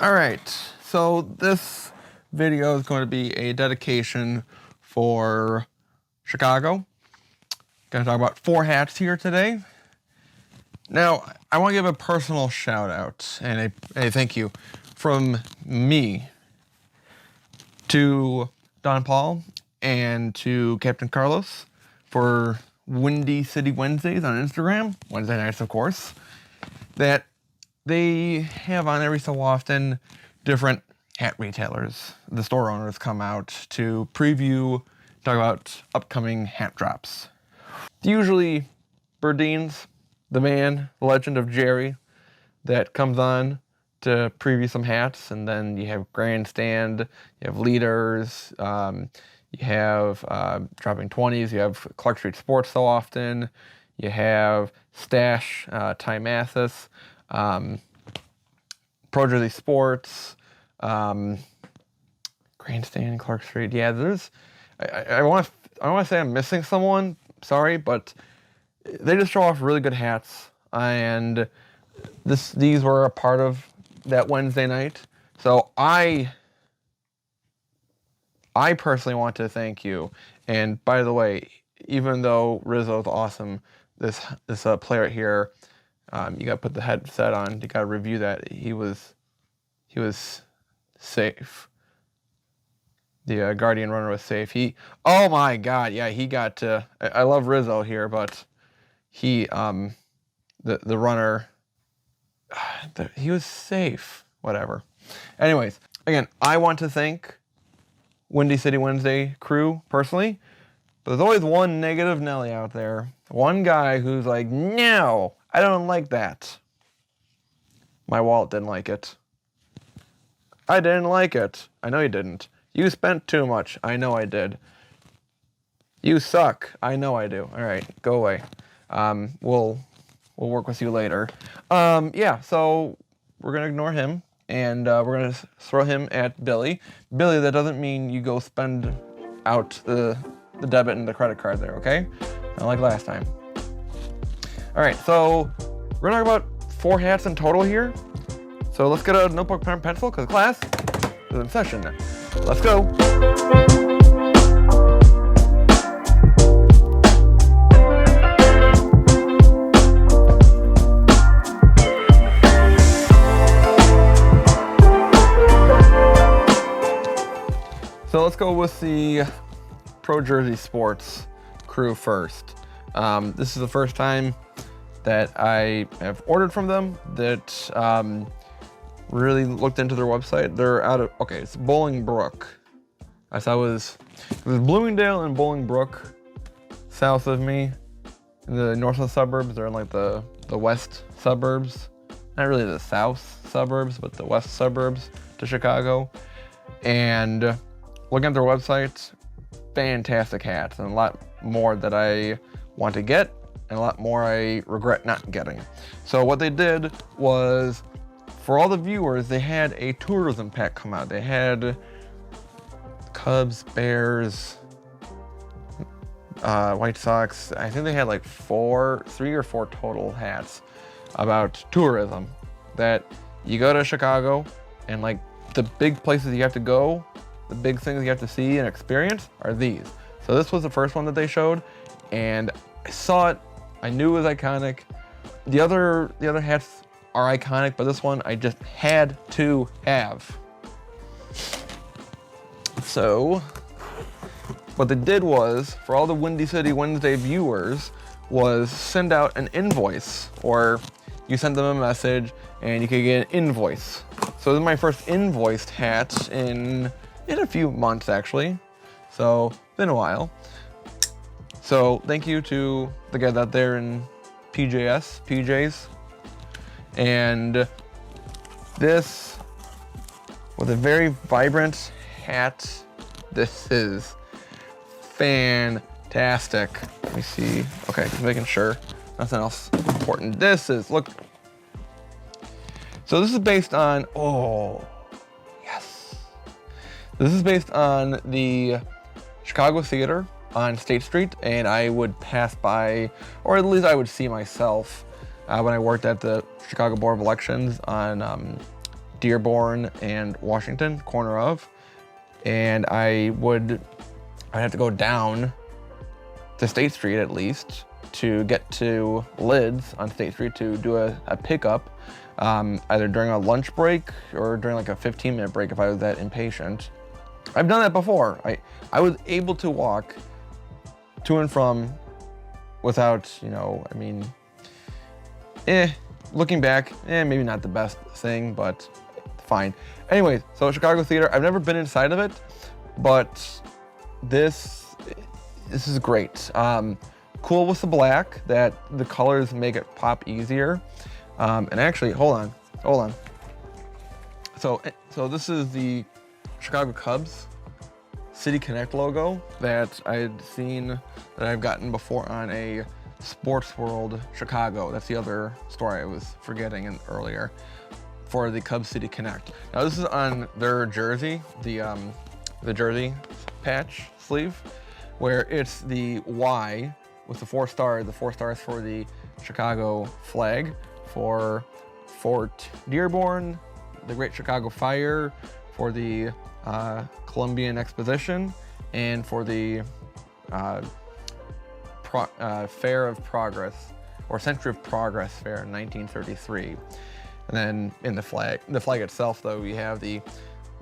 All right, so this video is going to be a dedication for Chicago. Gonna talk about 4 hats here today. Now, I want to give a personal shout out and a thank you from me to Don Paul and to Captain Carlos for Windy City Wednesdays on Instagram, Wednesday nights of course, that they have on every so often different hat retailers. The store owners come out to preview, talk about upcoming hat drops. Usually Burdeen's, the man, the legend of Jerry, that comes on to preview some hats, and then you have Grandstand, you have Ldrs, you have Dropping 20s, you have Clark Street Sports so often, you have Stash, Ty Mathis, Pro Jersey Sports, Grandstand, Clark Street. Yeah, there's. I want to say I'm missing someone. Sorry, but they just show off really good hats, and these were a part of that Wednesday night. So I personally want to thank you. And by the way, even though Rizzo's awesome, this player here, you got to put the headset on. You got to review that. He was safe. The Guardian runner was safe. Oh my God, yeah, he got to. I love Rizzo here, but he, the runner, he was safe. Whatever. Anyways, again, I want to thank Windy City Wednesday crew personally. But there's always one negative Nelly out there. One guy who's like, no, I don't like that. My wallet didn't like it. I didn't like it. I know you didn't. You spent too much. I know I did. You suck. I know I do. All right, go away. We'll work with you later. Yeah, so we're gonna ignore him, and we're gonna throw him at Billy. Billy, that doesn't mean you go spend out the debit and the credit card there, okay? Not like last time. All right, so we're gonna talk about 4 hats in total here. So let's get a notebook, pen, and pencil, because class is in session now. Let's go. So let's go with the Pro Jersey Sports crew first. This is the first time that I have ordered from them, that really looked into their website. They're out of, okay, it's Bolingbrook. I saw it was Bloomingdale and Bolingbrook, south of me. In the north of the suburbs, they're in like the west suburbs. Not really the south suburbs, but the west suburbs to Chicago. And looking at their website, fantastic hats, and a lot more that I want to get, and a lot more I regret not getting. So what they did was, for all the viewers, they had a tourism pack come out. They had Cubs, Bears, White Sox. I think they had like 3 or 4 total hats about tourism, that you go to Chicago, and like the big places you have to go, the big things you have to see and experience are these. So this was the first one that they showed, and I saw it. I knew it was iconic. The other hats are iconic, but this one I just had to have. So what they did was, for all the Windy City Wednesday viewers, was send out an invoice, or you send them a message and you could get an invoice. So this is my first invoiced hat in a few months, actually. So been a while. So thank you to the guys out there in PJs. And this was a very vibrant hat. This is fantastic. Let me see. Okay, just making sure nothing else important. This is, look. So this is based on, oh, yes. This is based on the Chicago Theater on State Street, and I would pass by, or at least I would see myself when I worked at the Chicago Board of Elections on Dearborn and Washington, corner of, and I'd have to go down to State Street at least to get to Ldrs on State Street to do a pickup, either during a lunch break or during like a 15-minute break if I was that impatient. I've done that before. I was able to walk to and from without, I mean, looking back, maybe not the best thing, but fine. Anyways, so Chicago Theater, I've never been inside of it, but this is great. Cool with the black, that the colors make it pop easier. And actually, hold on. So this is the Chicago Cubs City Connect logo that I'd seen, that I've gotten before on a Sports World Chicago. That's the other store I was forgetting earlier, for the Cubs City Connect. Now this is on their jersey, the jersey patch sleeve, where it's the Y with the 4 stars. The 4 stars for the Chicago flag, for Fort Dearborn, the Great Chicago Fire, for the Columbian Exposition, and for the Fair of Progress, or Century of Progress Fair in 1933. And then in the flag itself, though, we have the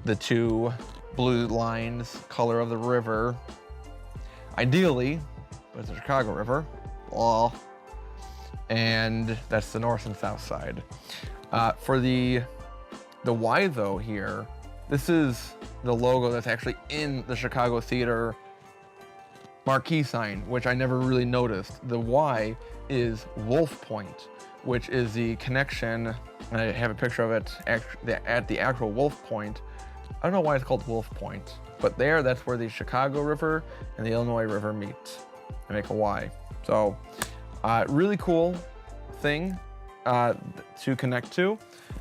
2 blue lines, color of the river. Ideally, but it's a Chicago River. And that's the north and south side. For the Y, though, here, this is the logo that's actually in the Chicago Theater marquee sign, which I never really noticed. The Y is Wolf Point, which is the connection. I have a picture of it at the actual Wolf Point. I don't know why it's called Wolf Point, but that's where the Chicago River and the Illinois River meet and make a Y. So really cool thing to connect to.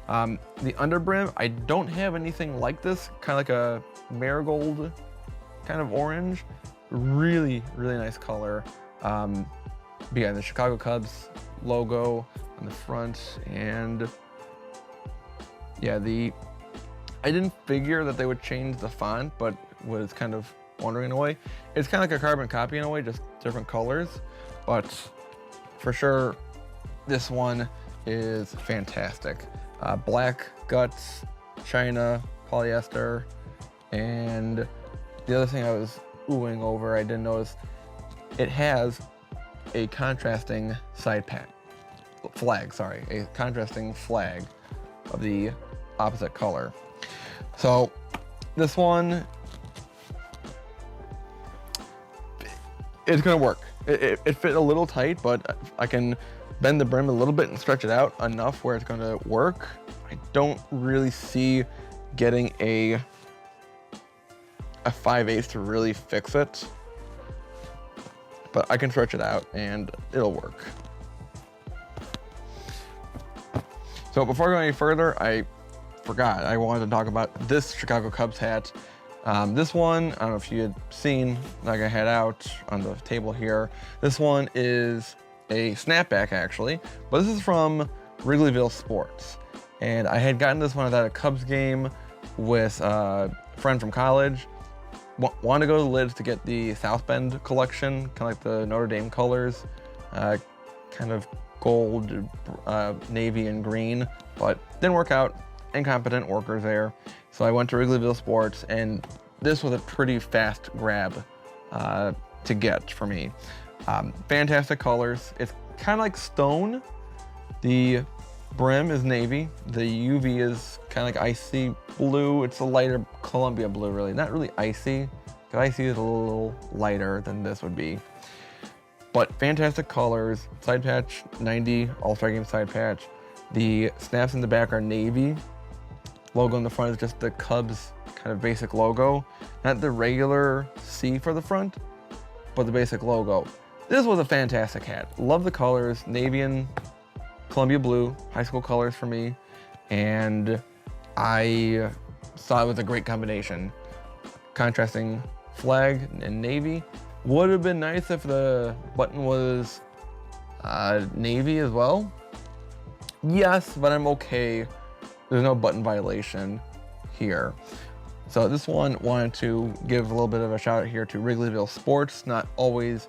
The underbrim, I don't have anything like this, kind of like a marigold kind of orange. Really, really nice color. But yeah, the Chicago Cubs logo on the front, and yeah, I didn't figure that they would change the font, but was kind of wondering in a way. It's kind of like a carbon copy in a way, just different colors, but for sure, this one is fantastic. Black guts, China, polyester, and the other thing I was oohing over, I didn't notice, it has a contrasting a contrasting flag of the opposite color. So this one, it's gonna work. It fit a little tight, but I can bend the brim a little bit and stretch it out enough where it's gonna work. I don't really see getting a 5/8 to really fix it, but I can stretch it out and it'll work. So before I go any further, I forgot, I wanted to talk about this Chicago Cubs hat. This one, I don't know if you had seen, like I had out on the table here. This one is a snapback actually, but this is from Wrigleyville Sports. And I had gotten this one at a Cubs game with a friend from college. Wanted to go to Ldrs to get the South Bend collection, kind of like the Notre Dame colors, kind of gold, navy, and green, but didn't work out. Incompetent workers there. So I went to Wrigleyville Sports, and this was a pretty fast grab to get for me. Fantastic colors. It's kind of like stone. The brim is navy. The UV is kind of like icy blue. It's a lighter Columbia blue, really. Not really icy, because icy is a little lighter than this would be. But fantastic colors. Side patch, 90, All-Star Game side patch. The snaps in the back are navy. Logo in the front is just the Cubs kind of basic logo. Not the regular C for the front, but the basic logo. This was a fantastic hat. Love the colors, navy and Columbia blue, high school colors for me. And I thought it was a great combination. Contrasting flag and navy. Would have been nice if the button was navy as well. Yes, but I'm okay there's no button violation here. So this one wanted to give a little bit of a shout out here to Wrigleyville Sports, not always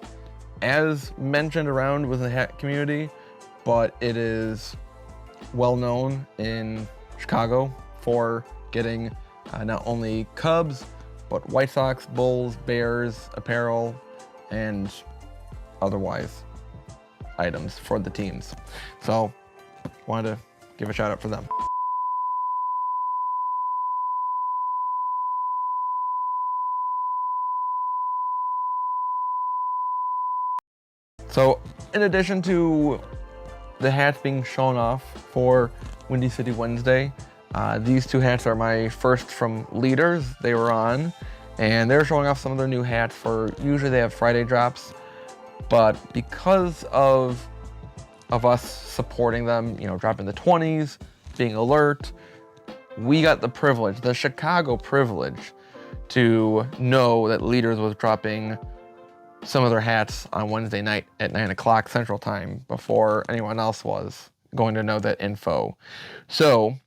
as mentioned around within the hat community, but it is well known in Chicago for getting not only Cubs, but White Sox, Bulls, Bears apparel, and otherwise items for the teams. So wanted to give a shout out for them. So in addition to the hats being shown off for Windy City Wednesday, these two hats are my first from Ldrs. They were on, and they're showing off some of their new hats for, usually they have Friday drops, but because of us supporting them, you know, dropping the 20s, being alert, we got the privilege, the Chicago privilege, to know that Ldrs was dropping some of their hats on Wednesday night at 9 o'clock Central Time before anyone else was going to know that info. So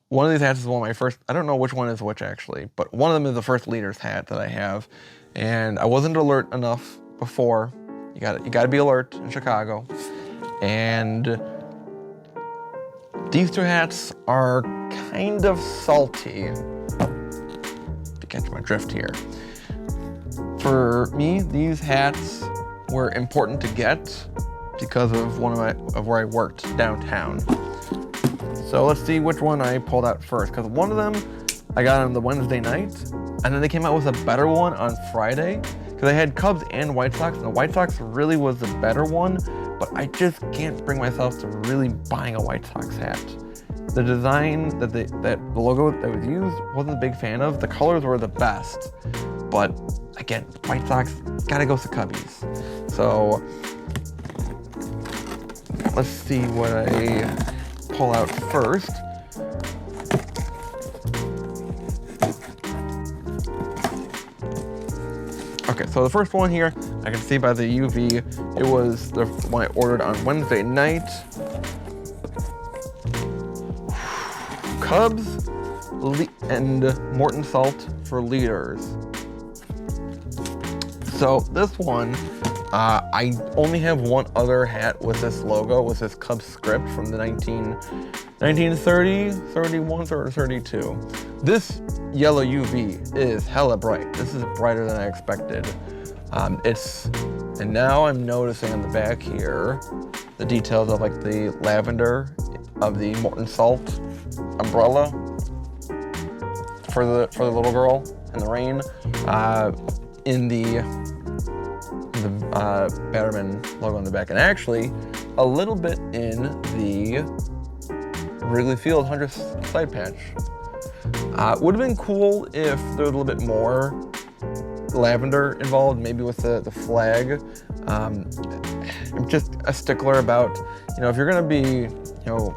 one of these hats is one of my first, I don't know which one is which actually, but one of them is the first Ldrs hat that I have. And I wasn't alert enough before. You gotta be alert in Chicago. And these two hats are kind of salty, to catch my drift here. For me, these hats were important to get because of where I worked downtown. So let's see which one I pulled out first, because one of them I got on the Wednesday night, and then they came out with a better one on Friday, because I had Cubs and White Sox, and the White Sox really was the better one, but I just can't bring myself to really buying a White Sox hat. The design, that the logo that was used, wasn't a big fan of. The colors were the best, but again, White Sox, gotta go to Cubbies. So let's see what I pull out first. Okay, so the first one here, I can see by the UV, it was the one I ordered on Wednesday night. Cubs and Morton Salt for Ldrs. So this one, I only have one other hat with this logo, with this Cubs script from the 1930, 31, or 32. This yellow UV is hella bright. This is brighter than I expected. And now I'm noticing on the back here, the details of like the lavender of the Morton Salt umbrella for the little girl in the rain, in the Batterman logo on the back, and actually a little bit in the Wrigley Field 100th side patch. Would have been cool if there was a little bit more lavender involved, maybe with the flag. I'm just a stickler about, you know, if you're gonna be, you know,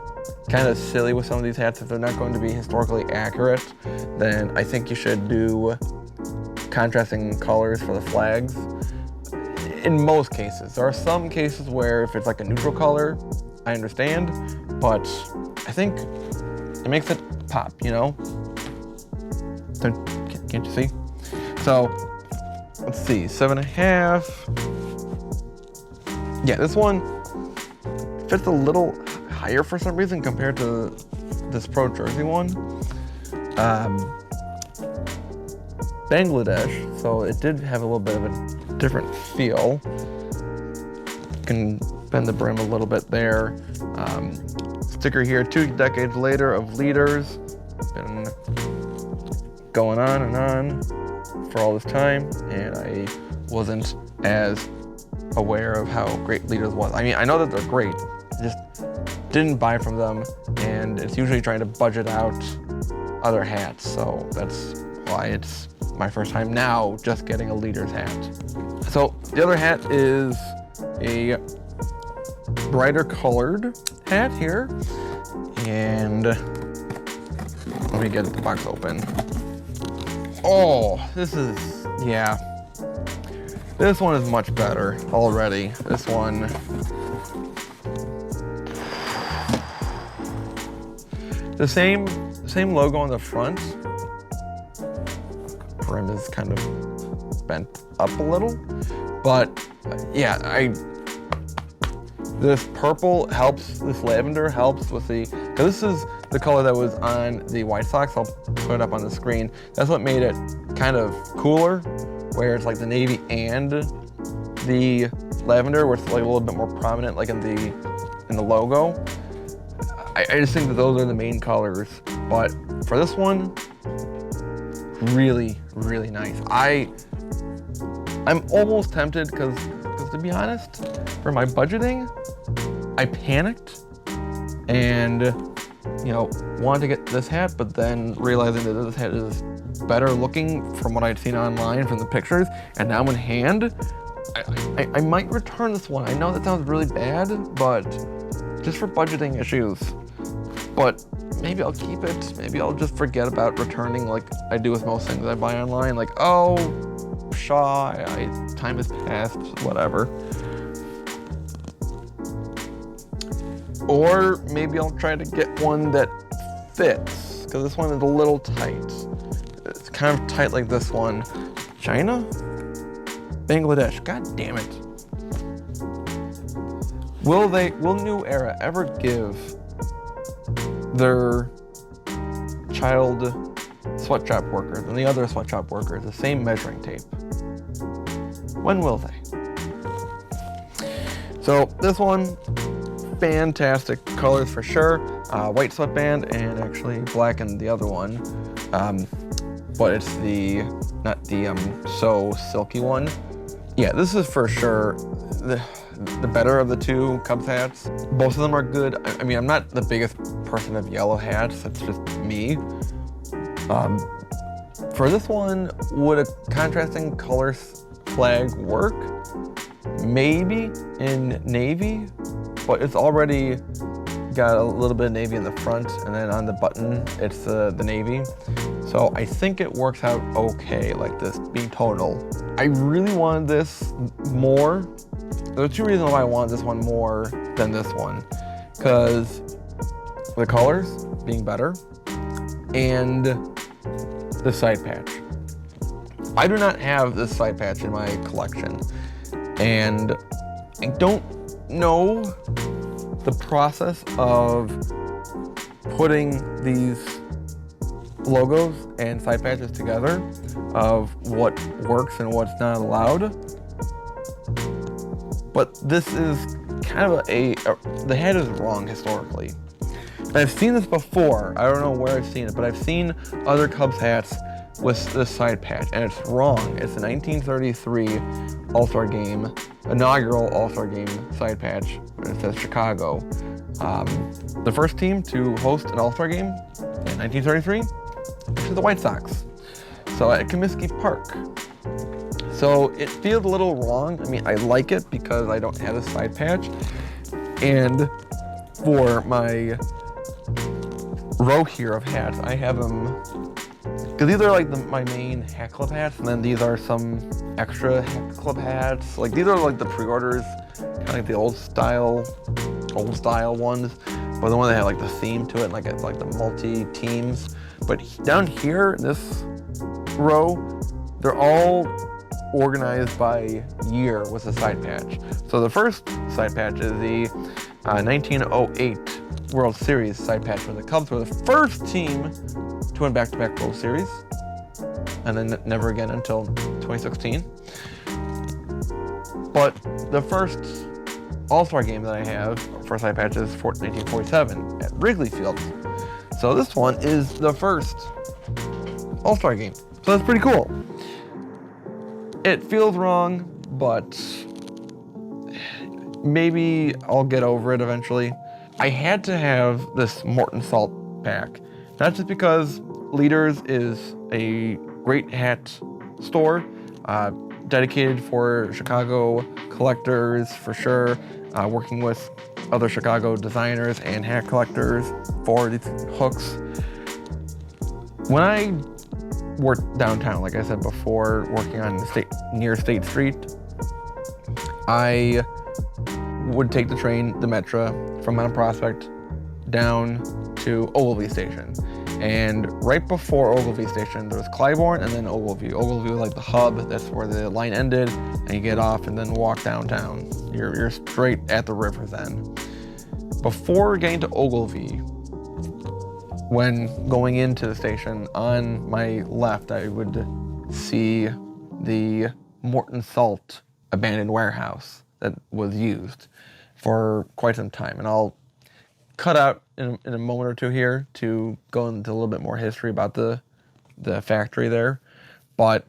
kind of silly with some of these hats, if they're not going to be historically accurate, then I think you should do contrasting colors for the flags. In most cases. There are some cases where if it's like a neutral color, I understand, but I think it makes it pop, you know? Can't you see? So, let's see, 7.5. Yeah, this one fits a little higher for some reason compared to this Pro Jersey one. Bangladesh, so it did have a little bit of a different feel. You can bend the brim a little bit there. Sticker here, 2 decades later of Ldrs. Been going on and on for all this time, and I wasn't as aware of how great Ldrs was. I mean, I know that they're great, I just didn't buy from them, and it's usually trying to budget out other hats, so that's why it's my first time now just getting a Ldrs hat. So the other hat is a brighter colored hat here, and let me get the box open. Oh, this is, yeah, this one is much better already. This one, The same logo on the front. Brim is kind of bent up a little, but yeah, this purple helps, this lavender helps with because this is the color that was on the White Sox. I'll put it up on the screen. That's what made it kind of cooler, where it's like the navy and the lavender, where it's like a little bit more prominent, like in the logo. I just think that those are the main colors, but for this one, really, really nice. I'm almost tempted because to be honest, for my budgeting, I panicked and, you know, wanted to get this hat, but then realizing that this hat is better looking from what I'd seen online from the pictures, and now in hand, I might return this one. I know that sounds really bad, but just for budgeting issues. But maybe I'll keep it. Maybe I'll just forget about returning like I do with most things I buy online. Like, oh, Shaw, time has passed, whatever. Or maybe I'll try to get one that fits, because this one is a little tight. It's kind of tight like this one. China? Bangladesh, god damn it. Will New Era ever give their child sweatshop workers and the other sweatshop workers the same measuring tape? When will they? So this one, fantastic colors for sure. White sweatband and actually black in the other one. But it's not the so silky one. Yeah, this is for sure the better of the two Cubs hats. Both of them are good. I mean, I'm not the biggest person of yellow hats, that's just me. For this one, would a contrasting color flag work? Maybe in navy, but it's already got a little bit of navy in the front, and then on the button, it's the navy. So I think it works out okay like this, being total. I really wanted this more. There are two reasons why I wanted this one more than this one. Because the colors being better and the side patch. I do not have this side patch in my collection, and I don't know the process of putting these logos and side patches together, of what works and what's not allowed. But this is kind of the hat is wrong historically. And I've seen this before. I don't know where I've seen it, but I've seen other Cubs hats with this side patch, and it's wrong. It's the 1933 All-Star Game, inaugural All-Star Game side patch. It says Chicago. The first team to host an All-Star Game in 1933 is the White Sox. So at Comiskey Park. So it feels a little wrong. I mean, I like it because I don't have a side patch. And for my row here of hats, I have them, because these are like my main hat club hats, and then these are some extra hat club hats. Like these are like the pre-orders, kind of like the old style ones, but the one that had like the theme to it, like it's like the multi-teams. But down here, in this row, they're all organized by year with a side patch. So the first side patch is the 1908 World Series side patch, where the Cubs were the first team to win back-to-back World Series, and then never again until 2016. But the first All-Star Game that I have for side patch is 1947 at Wrigley Field. So this one is the first All-Star Game. So that's pretty cool. It feels wrong, but maybe I'll get over it eventually. I had to have this Morton Salt pack, not just because Ldrs is a great hat store, dedicated for Chicago collectors for sure, working with other Chicago designers and hat collectors for these hooks. When I worked downtown, like I said before, working on near State Street, I would take the train, the Metra, from Mount Prospect down to Ogilvy Station. And right before Ogilvy Station, there was Clybourne and then Ogilvy. Ogilvy was like the hub, that's where the line ended, and you get off and then walk downtown. You're straight at the river then. Before getting to Ogilvy, when going into the station, on my left, I would see the Morton Salt abandoned warehouse that was used for quite some time. And I'll cut out in a moment or two here to go into a little bit more history about the factory there. But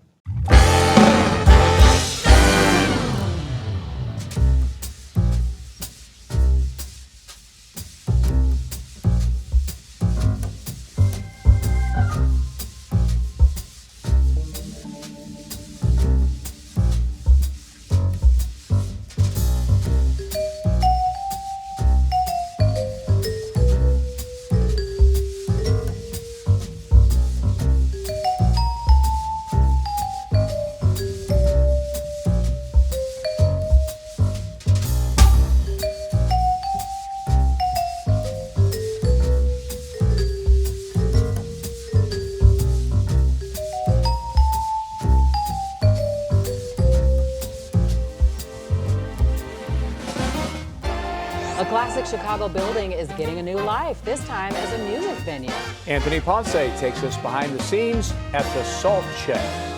A classic Chicago building is getting a new life, this time as a music venue. Anthony Ponce takes us behind the scenes at the Salt Shed.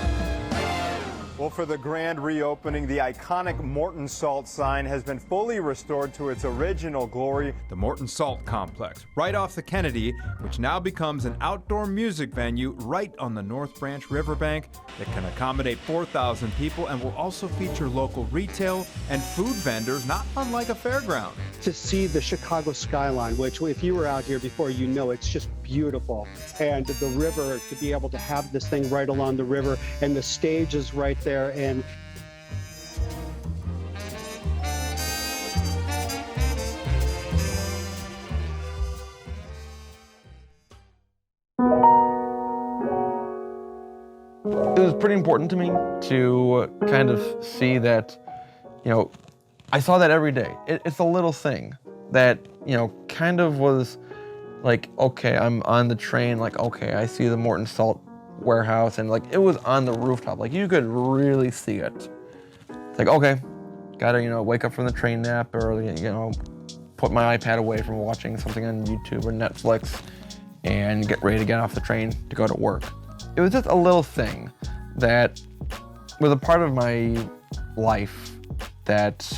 Well, for the grand reopening, the iconic Morton Salt sign has been fully restored to its original glory. The Morton Salt Complex, right off the Kennedy, which now becomes an outdoor music venue right on the North Branch riverbank that can accommodate 4,000 people and will also feature local retail and food vendors, not unlike a fairground. To see the Chicago skyline, which if you were out here before, you know it's just beautiful. And the river, to be able to have this thing right along the river, and the stage is right there. And it was pretty important to me to kind of see that, you know, I saw that every day. It's a little thing that, you know, kind of was like, okay, I'm on the train, like, okay, I see the Morton Salt warehouse, and like it was on the rooftop, like you could really see it. It's like, okay, gotta, you know, wake up from the train nap, or, you know, put my iPad away from watching something on YouTube or Netflix and get ready to get off the train to go to work. It was just a little thing that was a part of my life that,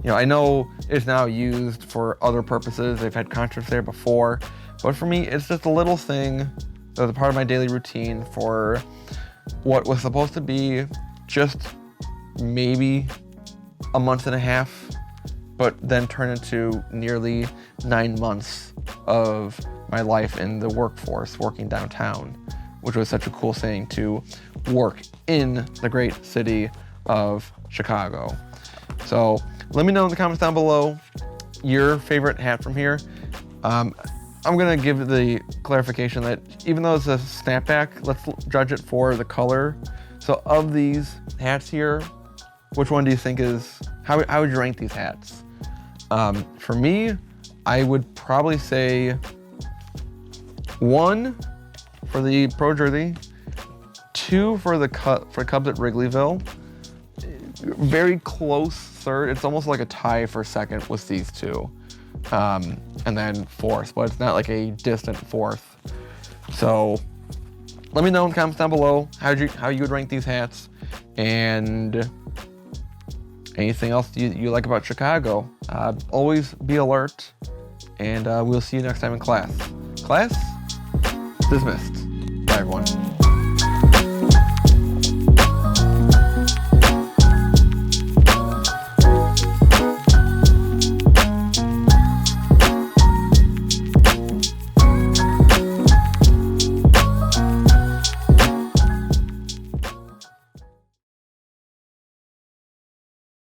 you know, I know is now used for other purposes. They've had concerts there before, but for me, it's just a little thing that was a part of my daily routine for what was supposed to be just maybe a month and a half, but then turned into nearly 9 months of my life in the workforce, working downtown, which was such a cool thing to work in the great city of Chicago. So let me know in the comments down below your favorite hat from here. I'm gonna give the clarification that even though it's a snapback, let's judge it for the color. So of these hats here, which one do you think is, how would you rank these hats? For me, I would probably say 1 for the Pro Jersey, 2 for the Cubs at Wrigleyville, very close third. It's almost like a tie for second with these two. And then 4th, but it's not like a distant 4th. So let me know in the comments down below how you would rank these hats, and anything else you like about Chicago. Always be alert, and we'll see you next time in class. Class dismissed. Bye everyone.